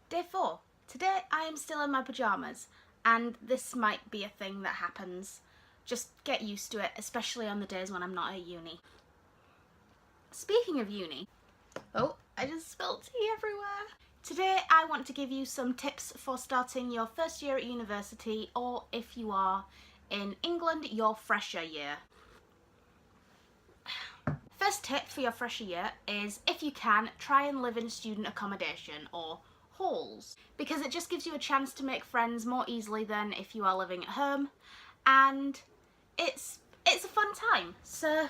Day 4. Today I am still in my pyjamas, and this might be a thing that happens. Just get used to it, especially on the days when I'm not at uni. Speaking of uni, oh, I just spilled tea everywhere. Today I want to give you some tips for starting your first year at university, or if you are in England, your fresher year. First tip for your fresher year is, if you can, try and live in student accommodation or halls, because it just gives you a chance to make friends more easily than if you are living at home, and it's a fun time. So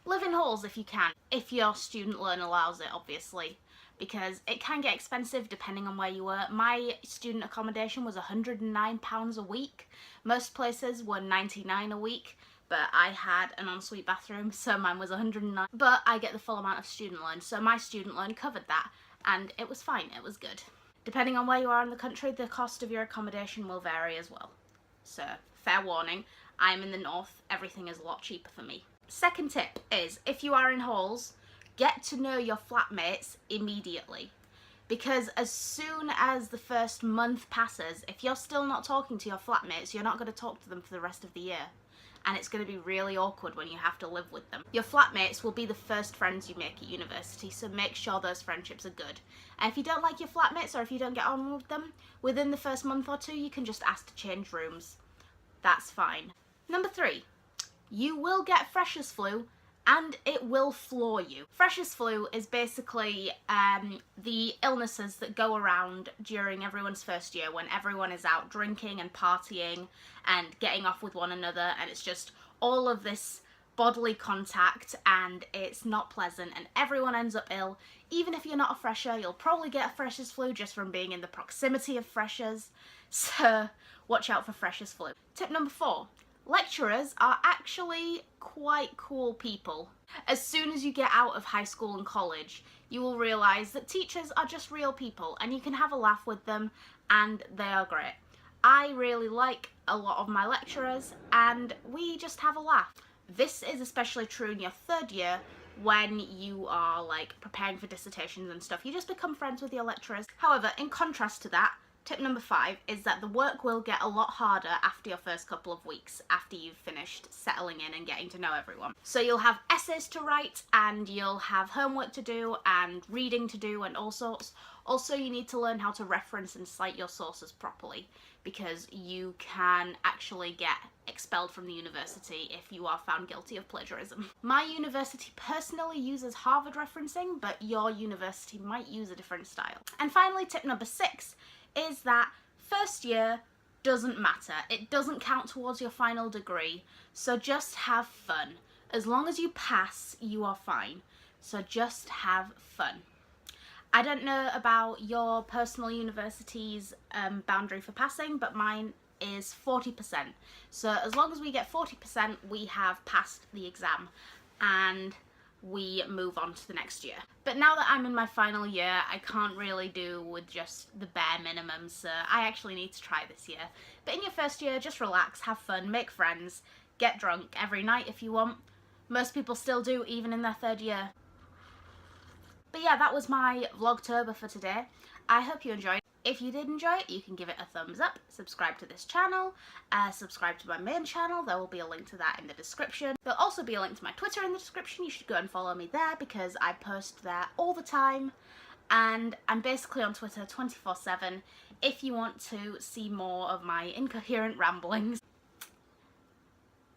live in halls if you can, if your student loan allows it, obviously, because it can get expensive depending on where you were. My student accommodation was £109 a week. Most places were £99 a week, but I had an ensuite bathroom, so mine was £109. But I get the full amount of student loan, so my student loan covered that, and it was fine, it was good. Depending on where you are in the country, the cost of your accommodation will vary as well. So, fair warning, I'm in the north, everything is a lot cheaper for me. Second tip is, if you are in halls, get to know your flatmates immediately. Because as soon as the first month passes, if you're still not talking to your flatmates, you're not going to talk to them for the rest of the year. And it's going to be really awkward when you have to live with them. Your flatmates will be the first friends you make at university, so make sure those friendships are good. And if you don't like your flatmates, or if you don't get on with them, within the first month or two, you can just ask to change rooms. That's fine. Number 3, you will get freshers flu, and it will floor you. Freshers flu is basically the illnesses that go around during everyone's first year, when everyone is out drinking and partying and getting off with one another, and it's just all of this bodily contact, and it's not pleasant, and everyone ends up ill. Even if you're not a fresher, you'll probably get a freshers flu just from being in the proximity of freshers, so watch out for freshers flu. Tip number 4. Lecturers are actually quite cool people. As soon as you get out of high school and college, you will realise that teachers are just real people, and you can have a laugh with them, and they are great. I really like a lot of my lecturers, and we just have a laugh. This is especially true in your third year, when you are like preparing for dissertations and stuff. You just become friends with your lecturers. However, in contrast to that, tip number 5 is that the work will get a lot harder after your first couple of weeks, after you've finished settling in and getting to know everyone. So you'll have essays to write, and you'll have homework to do, and reading to do, and all sorts. Also, you need to learn how to reference and cite your sources properly, because you can actually get expelled from the university if you are found guilty of plagiarism. My university personally uses Harvard referencing, but your university might use a different style. And finally, tip number 6 is that first year doesn't matter. It doesn't count towards your final degree, so just have fun. As long as you pass, you are fine. So just have fun. I don't know about your personal university's boundary for passing, but mine is 40%. So as long as we get 40%, we have passed the exam, and we move on to the next year. But now that I'm in my final year, I can't really do with just the bare minimum, so I actually need to try this year. But in your first year, just relax, have fun, make friends, get drunk every night if you want. Most people still do, even in their third year. But yeah, that was my Vlogtober for today. I hope you enjoyed. If you did enjoy it, you can give it a thumbs up, subscribe to this channel, subscribe to my main channel. There will be a link to that in the description. There'll also be a link to my Twitter in the description. You should go and follow me there, because I post there all the time, and I'm basically on Twitter 24/7 if you want to see more of my incoherent ramblings.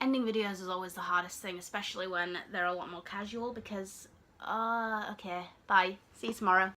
Ending videos is always the hardest thing, especially when they're a lot more casual, because okay, bye, see you tomorrow.